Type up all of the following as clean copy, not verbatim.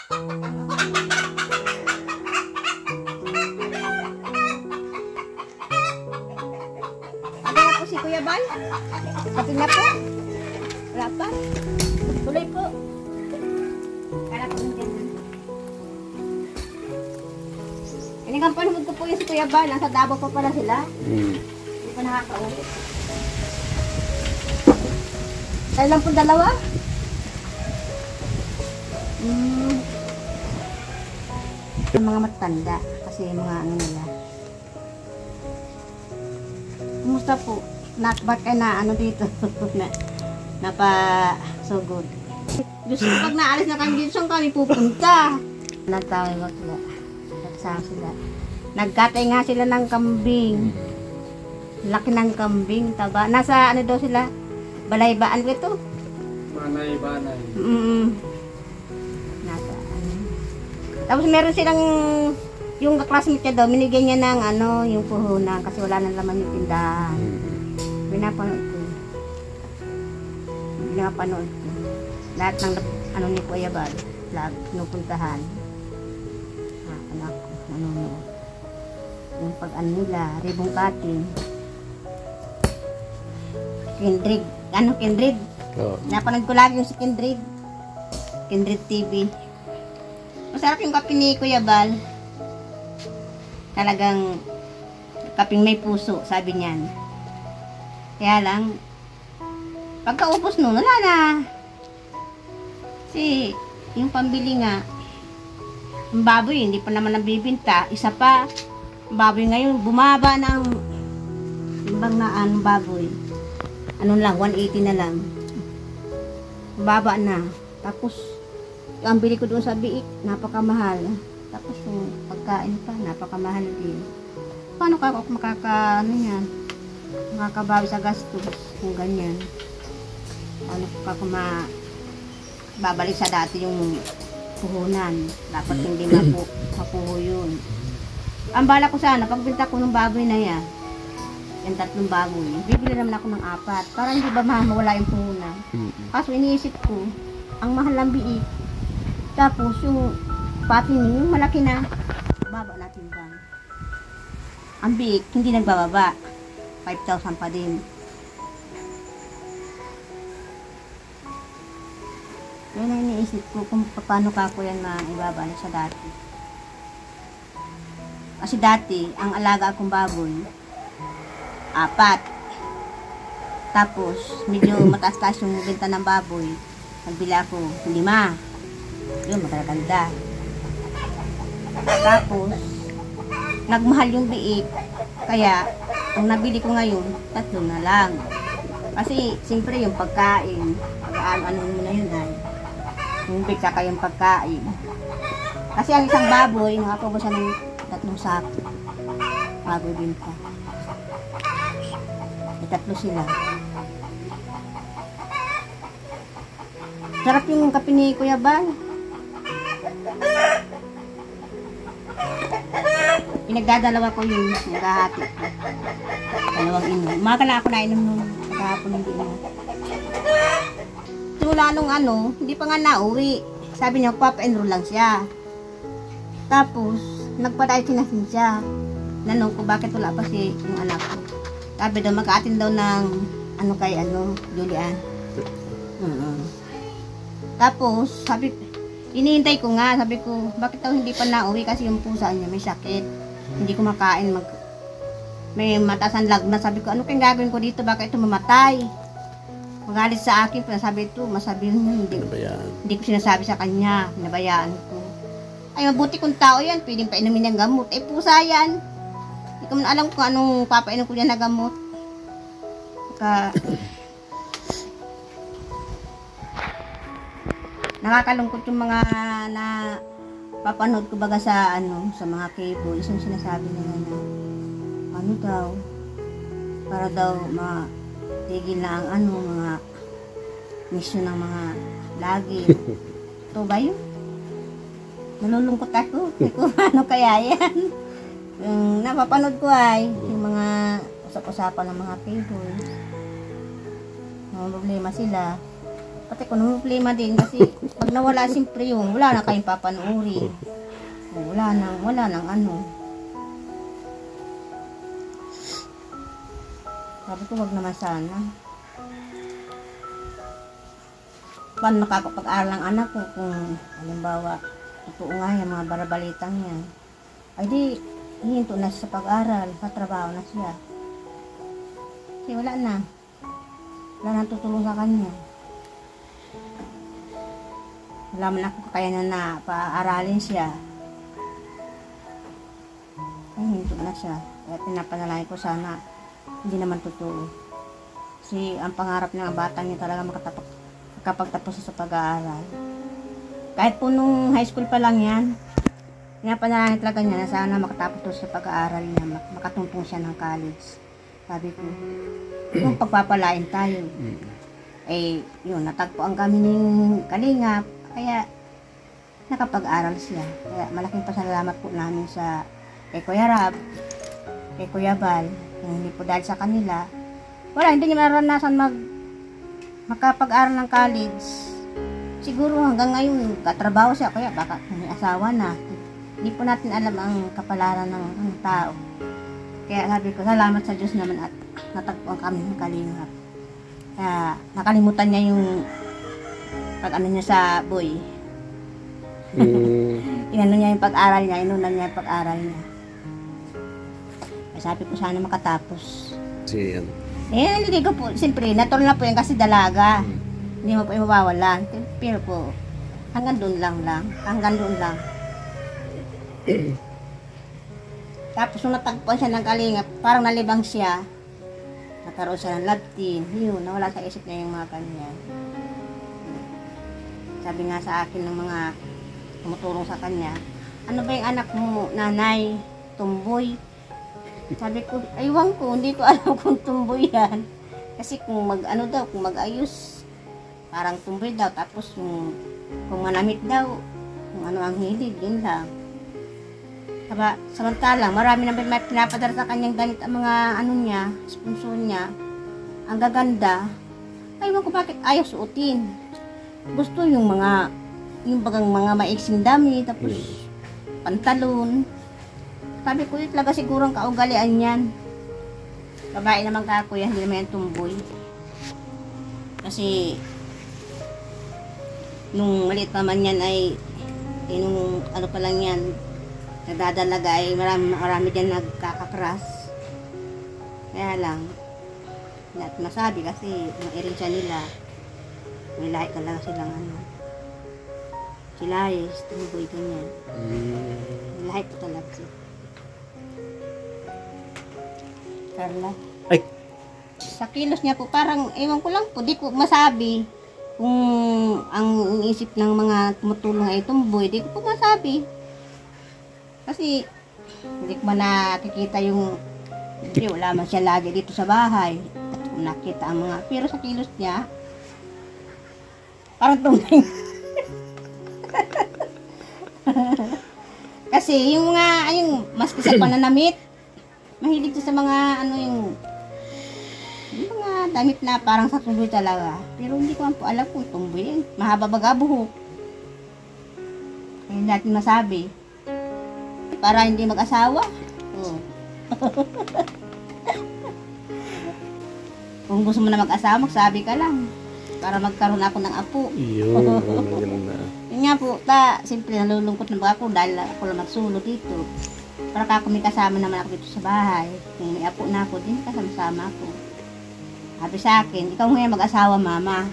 Ada na po si Kuya Bal? Pati na po? Wala pa? Tuloy po. Kala ko nandiyan na. Kanigang panahon ko po yung si Kuya Bal. Nasa Davao pa pala sila. Hindi pa nakakaulit. Kaya lang po dalawa? Yung mga matanda. Kasi yung mga ano nila. Kumusta po? Ba't kayo na ano dito? So good. Diyos ko, pag naalis na kami dito, saan kami pupunta? Nagtawag sila. Nagsama sila. Nagkatay nga sila ng kambing. Laki ng kambing, taba. Nasa ano daw sila? Balaybaan ko ito? Banay. Nasa ano. Tapos meron silang, yung classmate niya daw, minigay niya ng ano, yung puhunan kasi wala nang laman yung tindahan. Pinapanood ko. Pinapanood ko. Lahat ng ano ni Kuya Bal, lahat pinupuntahan. Anak ko, nanonood. Yung pag ano nila, ribbon cutting. Kindred. Ano, Kindred? Oo. Napanood ko lagi yung si Kindred. Kindred TV. Masarap yung kape ni Kuya Bal. Talagang kaping may puso, sabi niyan. Kaya lang, pagkaupos nun, wala na. Kasi, yung pambili nga, yung baboy, hindi pa naman nabibinta. Isa pa, yung baboy ngayon, bumaba na ang timbang na ang baboy. Ano lang, 180 na lang. Baba na. Tapos, ang bili ko doon sa biik, napakamahal. Tapos, yung pagkain pa, napakamahal din. Paano ka ako ano yan? Makakabawi sa gastos kung ganyan. Paano ka babalik sa dati yung puhunan. Dapat hindi mapuho yun. Ang bala ko sana, pagbinta ko ng baboy na yan, yung 3 baboy, bibili naman ako ng 4 para hindi ba mawala yung puhunan. Kaso iniisip ko, ang mahal ng biik. Tapos yung pati yung malaki na, baba natin ba? Ang biik, hindi nagbababa. 5,000 pa din. Yun ang iniisip ko kung paano ka ko yan maibabalik sa dati. Kasi dati, ang alaga akong baboy, 4. Tapos, medyo mataas-taas yung benta ng baboy. Nagbili ako 5. Yun, magaganda. Tapos, nagmahal yung biik. Kaya, ang nabili ko ngayon, 3 na lang. Kasi, siyempre yung pagkain, ano mo na yun ay, yung biik saka yung pagkain. Kasi ang isang baboy, nakakaubusan ng 3 sako. Baboy binta. May 3 sila. Sarap yung kape ni Kuya Bal. Pinagdadalawa ko yung naghahati ko. 2 inom. Umaga na ako nainom nung kahapon hindi na. Simula nung ano, hindi pa nga nauwi. Sabi niya, papa-enroll lang siya. Tapos, nagpa-dietinasin siya. Nanong ko, bakit wala pa si yung anak ko. Sabi daw, mag-a-attend daw ng ano kay Julian. Tapos, sabi, inihintay ko nga, sabi ko, bakit daw hindi pa nauwi kasi yung pusa niya may sakit. Hindi ko makain, may matasan lagnat. Sabi ko, ano kayong gagawin ko dito, bakit ito mamatay? Magalit sa akin, sabi ito, masabi hindi ko sinasabi sa kanya, pinabayaan ko. Ay, mabuti kong tao yan, pwedeng painumin ng gamot. Eh, pusa yan. Hindi ko man alam kung anong papainom ko yan na gamot. Nakakalungkot yung mga na papanood ko baga sa sa mga cable. Yung sinasabi nila na ano daw, para daw matigil na ang mga mission ng mga lagi. Ito ba yun? Nalulungkot ako. Kung ano kaya yan? Yung napapanood ko ay yung mga usap-usapan ng mga cable. Mga problema sila. Pati ko nung problema din kasi pag nawala siyempre yung wala na kayong papanuorin. Wala nang ano. Sabi ko wag naman sana. Paano nakakapag-aral ang anak ko kung halimbawa totoo nga yung mga barabalitang yan. Ay di, hihinto na siya sa pag-aral, katrabaho na siya. Kasi wala na. Wala nang tutulong sa kanya. Wala man ako kakayanan na paaralin siya. Ay, hinto na siya. Kaya pinapanalangin ko sana hindi naman totoo. Kasi ang pangarap ng bata niya talaga makapagtapos sa pag-aaral. Kahit po nung high school pa lang yan, pinapanalangin talaga niya na sana makatapos sa pag-aaral niya, makatuntong siya ng college. Sabi ko, kung pagpapalain tayo, eh, yun, natagpuan kami ng Kalingap, kaya nakapag-aral siya. Kaya malaking pasalamat po namin sa kay Kuya Rab, kay Kuya Bal, kung hindi po dahil sa kanila, wala, hindi niya maranasan makapag-aral ng college. Siguro hanggang ngayon, katrabaho siya, kaya baka may asawa na. Hindi po natin alam ang kapalaran ng tao. Kaya sabi ko, salamat sa Diyos naman at natagpuan kami ng Kalingap. Kaya nakalimutan niya yung pag-ano niya sa boy. Inano niya yung pag-aral niya, inunan niya yung pag-aral niya. Kaya sabi ko sana makatapos. Siya. Hindi ko po, siyempre, natural na po yan kasi dalaga. Hindi mo po imawawalan. Pero po, hanggang doon lang. Tapos nung natagpuan siya ng Kalingap, parang nalibang siya. Nagkaroon siya ng love team. Yun, nawala sa isip niya yung mga kanya. Sabi nga sa akin ng mga tumutulong sa kanya, ano ba yung anak mo, nanay, tumboy? Sabi ko, aywan ko, hindi ko alam kung tumboy yan. Kasi kung kung mag-ayos, parang tumboy daw. Tapos kung manamit daw, kung ano ang hilig, yun lang. Samantalang, marami na may pinapadala sa kanyang damit ang mga ano niya, sponsor niya. Ang gaganda. Aywan ko bakit ayaw suotin. Gusto yung bagang mga maiksing dami, tapos pantalon. Sabi ko, yun talaga sigurong kaugalian yan. Babae naman kako yan, hindi naman yan tumboy. Kasi, nung maliit pa man yan ay, nung ano pa lang yan, nagdadalaga ay marami dyan nagkakakras. Kaya lang, hindi natin masabi kasi yung erinsya nila, may lahi ka lang silang ano. Sila ay tumboy ganyan. May lahi po talaga siya. Carla. Ay! Sa kilos niya po, parang, ewan ko lang po, di ko masabi kung ang isip ng mga tumutulong ay tumboy, di ko po masabi. Kasi, hindi ko man nakikita yung, hindi, wala man siya lagi dito sa bahay. At kung nakita ang mga, pero sa kilos niya, parang tumboy. Kasi, yung mga, maski sa pananamit, mahilig siya sa mga yung mga damit na parang sa tumboy talaga. Pero hindi ko po alam kung tumboy yan. Mahaba baga buhok. Hindi natin masabi. Para hindi mag-asawa. Oh. Kung gusto mo na mag-asawa, magsabi ka lang. Para magkaroon ako ng apo. Yun, maganda. Yun nga po, simple nalulungkot na ba ako dahil ako lang magsulo dito. Para kako may kasama naman ako dito sa bahay. Kung may apo na ako, din kasama-sama ako. Sabi sa akin, ikaw ngayon mag-asawa, mama.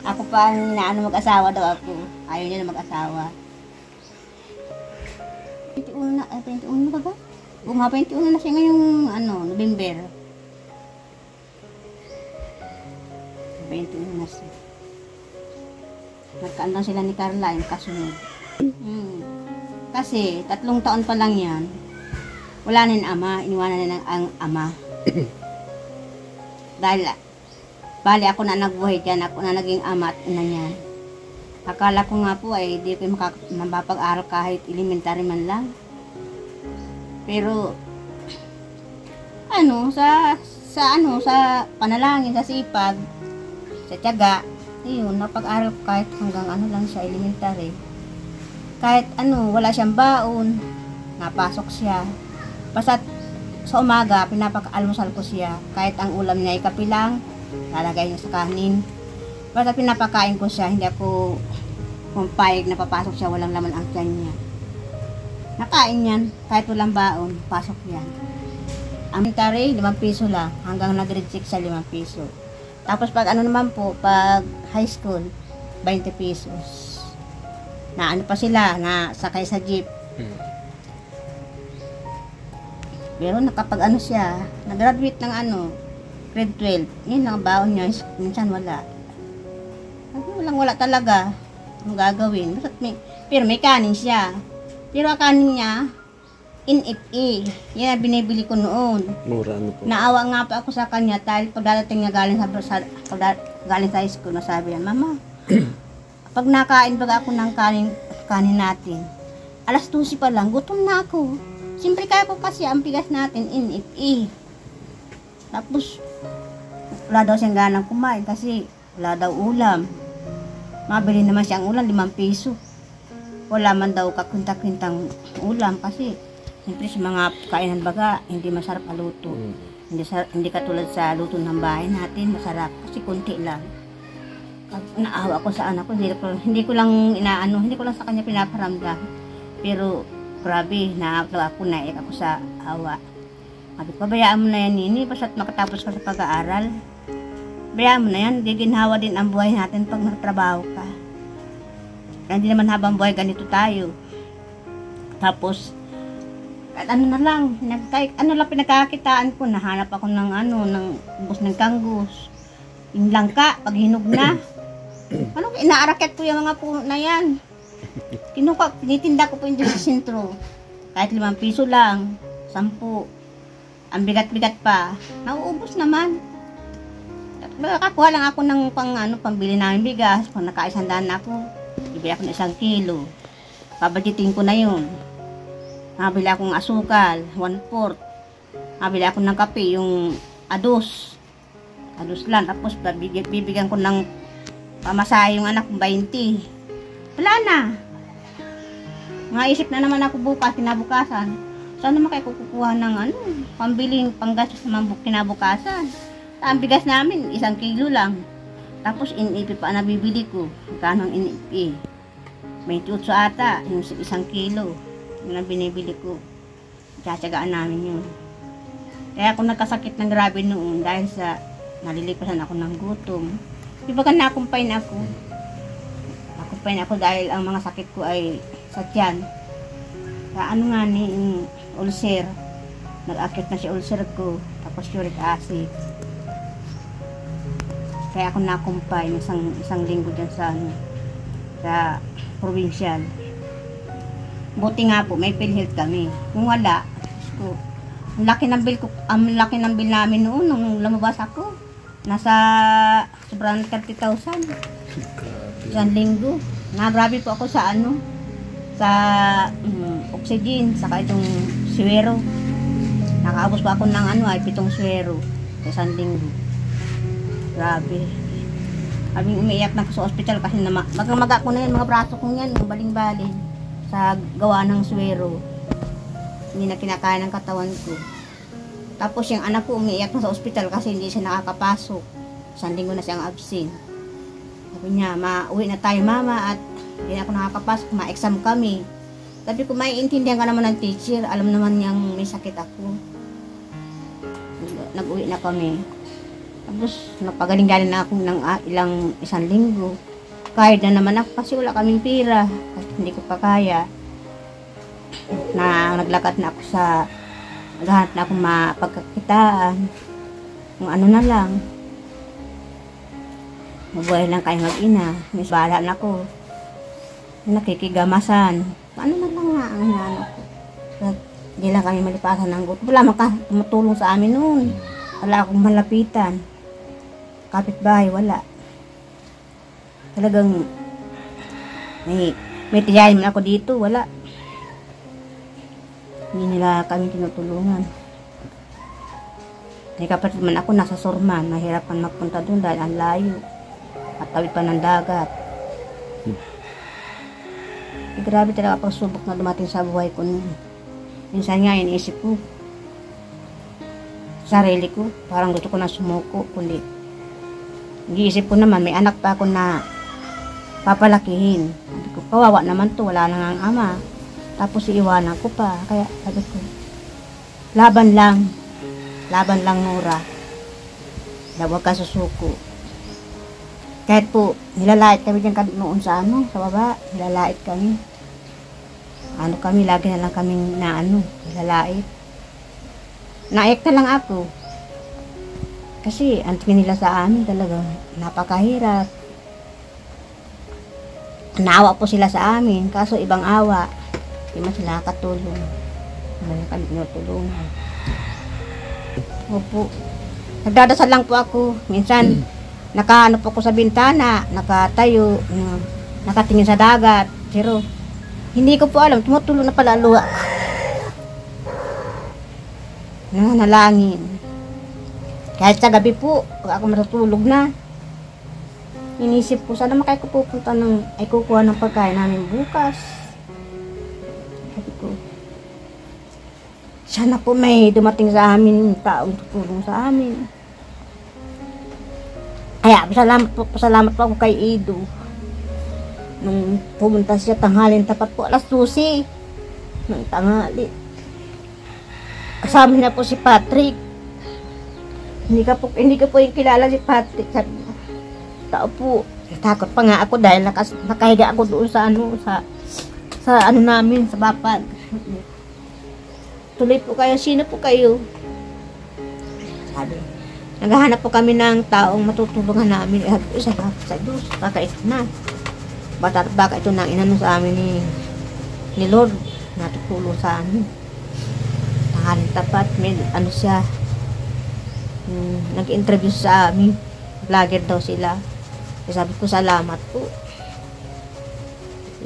Ako pa ang mag-asawa daw ako. Ayaw niya na mag-asawa. 21 na, 21 na ba ba? Mga 21 na siya ngayong, November. 21 na siya. Nagkaandang sila ni Carla, yung kasunod. Kasi, 3 taon pa lang yan, wala na yung ama, iniwanan na ang ama. Dahil, bali ako na nagbuhay dyan, ako na naging ama at ina niyan. Akala ko nga po ay di ko mapapag-aral kahit elementary man lang. Pero, sa panalangin, sa sipag, sa tiyaga, Yun, napag-aral ko kahit hanggang ano lang siya, elementary. Kahit ano, wala siyang baon, napasok siya. Basta sa umaga, pinapag-almusal ko siya. Kahit ang ulam niya ay kape lang, lalagay niya sa kanin. Basta pinapakain ko siya, hindi ako pumpayag na papasok siya, walang laman ang tiyan niya. Nakain yan, kahit walang baon, pasok yan. Ang elementary, 5 piso lang, hanggang nag-grade 6 sa 5 piso. Tapos pag ano naman po, pag high school, 20 pesos. Na ano pa sila, na sakay sa jeep. Pero nakapag ano siya, nag-graduate ng ano, grade 12. Yun lang ang baon niya, minsan wala. Wala talaga ang gagawin. Pero may kanin siya. Pero ang kanin niya, NFA. Yan ang binibili ko noon. Mura ano po. Naawa nga pa ako sa kanya dahil pagdadating niya galing sa high school, nasabi niya, Mama, pag nakain baga ako ng kanin natin, alas 12 pa lang, gutom na ako. Siyempre kaya ko kasi ang bigas natin, NFA. Tapos, wala daw siyang ganang kumain kasi wala daw ulam. Mabili naman siyang ulam, 5 piso. Wala man daw kakwinta-kwintang ulam kasi siyempre sa mga kainan baga, hindi masarap ang luto. Hindi katulad sa luto ng bahay natin, masarap kasi kunti lang. Naawa ko sa anak ko, hindi ko lang sa kanya pinaparamdam. Pero grabe, naawa ako, naiyak ako sa awa. Sabi, pabayaan mo na yan, Nini, basta't makatapos ka sa pag-aaral. Bayaan mo na yan, giginhawa din ang buhay natin pag nagtrabaho ka. Kaya hindi naman habang buhay ganito tayo. Tapos, kahit ano na lang, kahit ano lang pinagkakitaan ko, nahanap ako ng bus ng kanggus. Yung langka, pag hinog na. Inaaraket ko yung mga puno na yan. Tinitinda ko po yung sa sentro. Kahit 5 piso lang, 10. Ang bigat-bigat pa, nauubos naman. Nakakuha lang ako ng pambili namin bigas. Kung naka-100 na ako, bibili ako ng 1 kilo. Pabudgeting ko na yun. Mabili akong asukal, 1/4. Mabili ako ng kape, yung ados. Ados lang. Tapos bibigyan ko ng pamasahe yung anak kong 20. Wala na. Maisip na naman ako bukas, kinabukasan. Saan naman kayo kukuha ng pambiling panggastos naman kinabukasan? Ang bigas namin, 1 kilo lang. Tapos NFA pa nabibili ko. Magkano ang NFA? 28 ata, yung 1 kilo. Yun ang binibili ko. Tsatsagaan namin yun. Kaya ako nagkasakit ng grabe noon dahil sa nalilipasan ako ng gutom. Diba ka nakumpain ako? Nakumpain ako dahil ang mga sakit ko ay sa tiyan. Sa yung ulcer. Nag-akit na si ulcer ko. Tapos uric acid. Kaya ako nakumpay isang linggo dyan sa provincial. Buti nga po, may PhilHealth kami. Kung wala, ang laki ng bill namin noon nung lumabas ako. Nasa sobrang 30,000. Isang linggo. Nagrabe po ako sa oxygen, saka itong suwero. Nakaabos pa ako ng 7 suwero sa isang linggo. Grabe. Kaming umiiyak na sa ospital kasi magamaga ko na yan, mga braso kong yan, baling-baling sa gawa ng suwero. Hindi na kinakain ng katawan ko. Tapos yung anak ko umiiyak na sa ospital kasi hindi siya nakakapasok. Isang linggo na siyang absent. Sabi niya, uwi na tayo mama at hindi na ako nakakapasok, ma-exam kami. Sabi ko, maiintindihan ka naman ng teacher, alam naman niyang may sakit ako. Nag-uwi na kami. Tapos, napagaling-galing na ako ng isang linggo. Kahit na naman ako kasi wala kaming pira. Kasi hindi ko pa kaya. Naglakad na ako naghahanap na akong mapagkakitaan. Kung ano na lang. Mabuhay lang kayo mag-ina. May bahala na ako. Nakikigamasan. Paano na lang nga ang hinanap ko. Hindi lang kami malipasan ng gusto. Wala matulong sa amin noon. Wala akong malapitan. Kapitbahay, wala. Talagang may tiyahin ako dito, wala. Hindi nila kami tinutulungan. May kapatid man ako nasa Sorman, nahirapan magpunta doon dahil ang layo. Patawid pa ng dagat. Grabe talaga pagsubok na dumating sa buhay ko noon. Minsan nga, iniisip ko, sarili ko, parang gusto ko na sumuko, kundi nag-iisip ko naman, may anak pa ako na papalakihin. Sabi ko, kawawa naman to, wala na nga ang ama. Tapos iiwanan ko pa, kaya sabi ko, laban lang Nora. Huwag ka susuko. Kahit po, nilalait kami dyan noon sa sa baba, nilalait kami. Kami, lagi na lang kaming nilalait. Naik na lang ako. Kasi, ang tingin nila sa amin talaga, napakahirap. Naawa po sila sa amin, kaso ibang awa. Hindi man sila nakatulong. Hindi kami tinutulungan. Opo. Nagdadasal lang po ako. Minsan, nakaano po ako sa bintana, nakatayo, nakatingin sa dagat. Pero, hindi ko po alam, tumutulong na pala luha. Nanalangin. Kahit sa gabi po, pag ako matutulog na, inisip ko, sana makaya ko pupunta ay kukuha ng pagkain namin bukas. Sabi ko, sana po may dumating sa amin yung taong tutulong sa amin. Kaya, pasalamat po ako kay Ido. Nung pumunta siya, tanghalin tapat po, alas 12 ng tanghali. Kasama na po si Patrick. Hindi ko po yung kilala si Patrick. Sabi niya, tao po. Natakot pa nga ako dahil nakahiga ako doon sa namin, sa bapag. Tuloy po kayo, sino po kayo? Sabi, naghahanap po kami ng taong matutulungan namin. Sa Diyos, baka ito na. Baka ito na inano sa amin ni Lord, natutulong sa amin. Tanghalin tapat, may siya, nag-interview sa amin. Vlogger daw sila. Sabi ko, salamat po.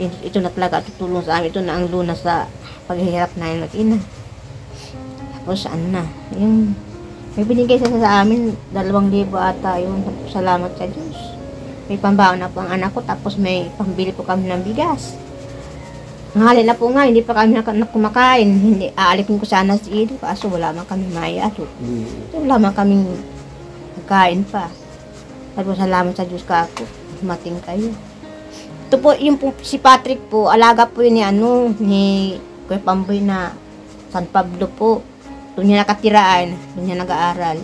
Ito na talaga tutulong sa amin. Ito na ang lunas sa paghihirap na yung mag-ina. Tapos yung may binigay sa amin, 2,000 ata yun. Salamat sa Diyos. May pambaon na po ang anak ko, tapos may pambili po kami ng bigas. Nanghali na po nga, hindi pa kami kumakain. Hindi, aalipin ko sana si Ido, kaso wala man kami maya. Wala man kaming kain pa. Sabi ko, salamat sa Diyos ka ako. Dumating kayo. Ito po, yung po, si Patrick po, alaga po yun ni Kuya Pamboy na San Pablo po. Doon niya nakatiraan, doon niya nag-aaral.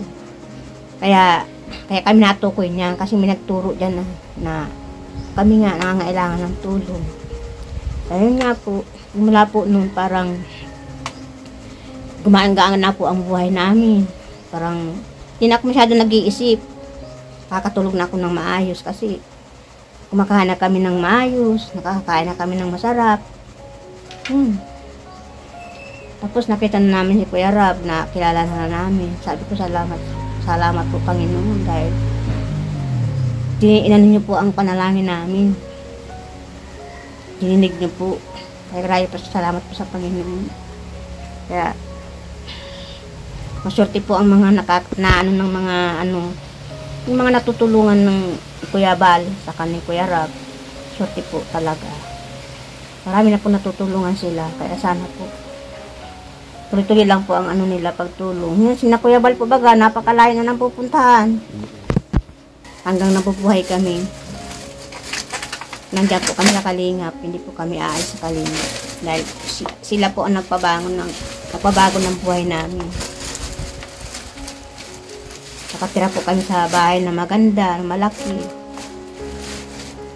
Kaya kami natukoy niya kasi may nagturo dyan na kami nga nangangailangan ng tulong. Ayun nga po, mula po noon parang gumaan-gaan na po ang buhay namin. Parang hindi na ako masyado nag-iisip. Kakatulog na ako ng maayos kasi kumakain na kami ng maayos, nakakain na kami ng masarap. Tapos nakita na namin si Kuya Rab na kilala na namin. Sabi ko, salamat po Panginoon dahil inano niyo po ang panalangin namin. Dininig niyo po. Kaya salamat po sa Panginoon. Kaya maswerte po ang mga yung mga natutulungan ng Kuya Bal sa kanil Kuya Rab. Swerte po talaga. Marami na po natutulungan sila. Kaya sana po tuloy-tuloy lang po ang nila pagtulong. Yan, sina Kuya Bal po baga, napakalayo na nang pupuntahan. Hanggang nabubuhay kami. Nandiyan po kami sa Kalingap, hindi po kami aalis sa Kalingap. Dahil sila po ang nagpabago ng buhay namin. Nakatira po kami sa bahay na maganda, malaki.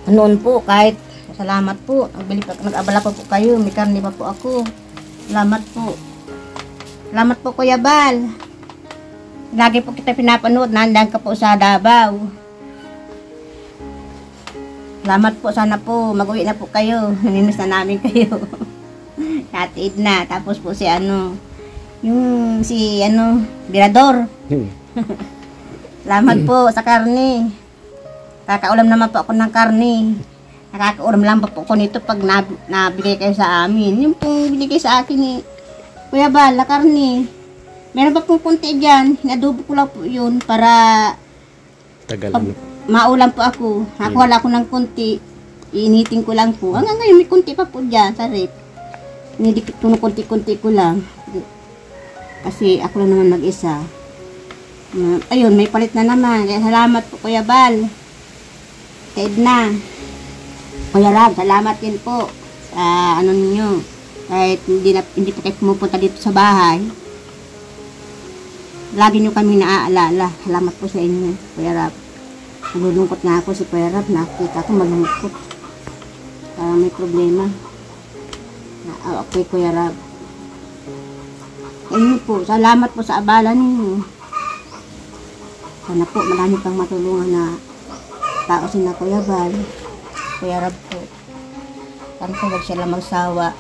Noon po, kahit salamat po, nag-abala pa po kayo, may karne pa po ako. Salamat po. Salamat po Kuya Bal. Lagi po kita pinapanood, nandiyan ka po sa Davao. Salamat po, sana po mag-uwi na po kayo. Namimiss na namin kayo. Ate Edna, tapos po si Birador. Salamat po sa karne. Kakaulam naman po ako ng karne. Nakakaulam lang po ako nito pag nabigay kayo sa amin. Yung pong binigay sa akin Kuya Bal, na karne. Meron pa pong kunti dyan. Inadobo ko lang po yun para maulam po ako. Nakuha ko ng kunti. Iinitin ko lang po. Hanggang ngayon may kunti pa po dyan sa rep. Inidikit ko ng kunti-kunti ko lang. Kasi ako lang naman mag-isa. Ayun, may palit na naman. Kaya salamat po Kuya Bal. Kay Edna. Kuya Rab, salamat din po. Sa ano ninyo. Kahit hindi po kayo pumupunta dito sa bahay. Lagi nyo kami naaalala. Salamat po sa inyo, Kuya Rab. Nalulungkot nga ako si Kuya Rab. Nakita ko malungkot. May problema. Okay, Kuya Rab. Ayun po, salamat po sa abala ninyo. Sana po marami pang matulungan na tao si na Kuya Bal. Kuya Rab po. Sana po wag sila magsawa.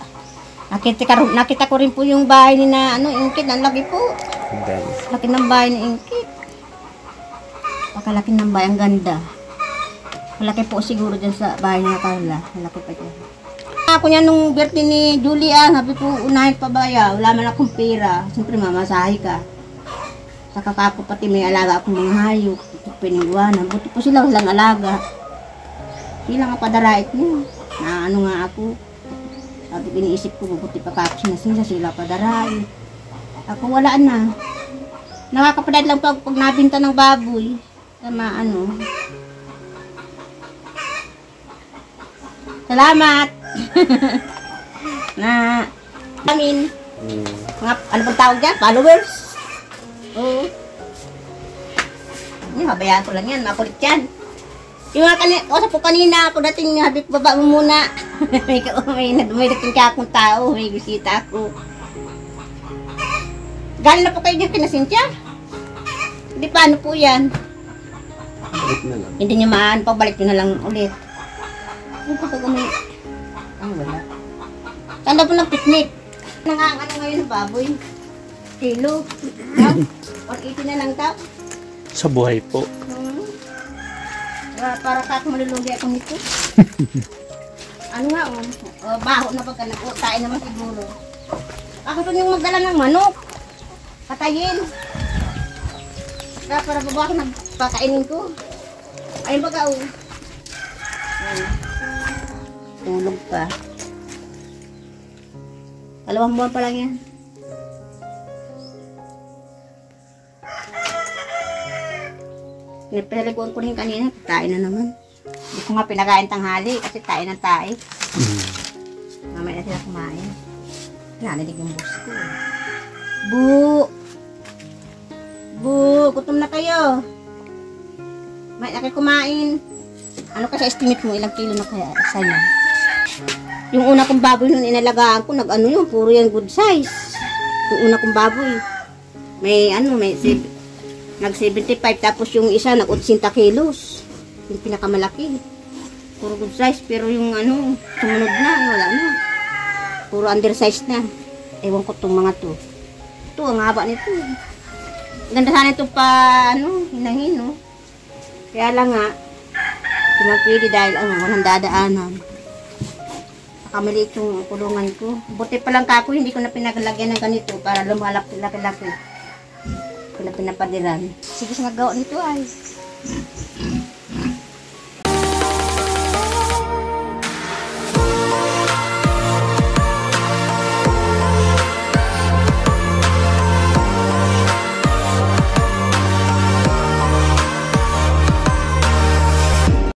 Nakita ko rin po yung bahay ni na Ingkit. Ang laki po. Laki ng bahay ni Ingkit. Pakalaki ng bahay. Ang ganda. Malaki po siguro dyan sa bahay niya Carla. Malaki pa dyan. Ako niya nung birthday ni Julia, sabi ko unahin pa ba ya? Wala man akong pera. Siyempre mamasahe ka. Saka kako pati may alaga akong mga hayop. Pinigwanan. Buti po sila walang alaga. Sila nga padarait niya. Na ano nga ako. Sabi iniisip ko, buti pa kako sila padarait. Ako wala na. Nakakapadad lang pag nabinta ng baboy. Tama Salamat. Na amin. Mga ano pang tawag dyan? Followers. Oo. Habayaan ko lang yan. Makulit yan. Yung mga kausap ko kanina, ako dating habit baba mo muna. may dating ka akong tao. May bisita ako. Galing na po kayo dyan kina Cynthia? Hindi paano po yan? Balik na lang. Hindi nyo pabalik nyo na lang ulit. Ano pa may... wala. Saan na po ng-picnic? Ano ngayon ng baboy? Kilo. 180 na lang tao. Sa buhay po. Para ka malulugi ako nito. Ano nga baho na pagka kain naman siguro. Ako ito yung magdala ng manok. Patayin. Para babawa ko nagpakainin ko. Ayun baga tulog pa. 2 buwan pa lang yan. Pinaliguan ko rin kanina. Tayo na naman. Hindi ko nga pinakain tanghali kasi tayo ng tayo. Mamaya na sila kumain. Nanalig yung boss ko. Gutom na kayo. May na kayo kumain. Ano kasi estimate mo? Ilang kilo na kaya isa niya? Yung una kong baboy nun inalagaan ko, yun, puro yan good size. Yung una kong baboy. Nag 75, tapos yung isa nag 80 kilos. Yung pinakamalaki. Puro good size, pero yung sumunod na, wala na. Puro undersize na. Ewan ko itong mga to. Ito, ang haba nito. Ganda sana ito pa, hinahin, no? Kaya lang nga, tumagpili dahil, walang dadaanan. Nakamaliit yung kulungan ko. Buti pa lang kako, hindi ko na pinaglagyan ng ganito para lumalak laki-laki. Hindi ko na pinapadiran. Sige sa nagawa nito ay.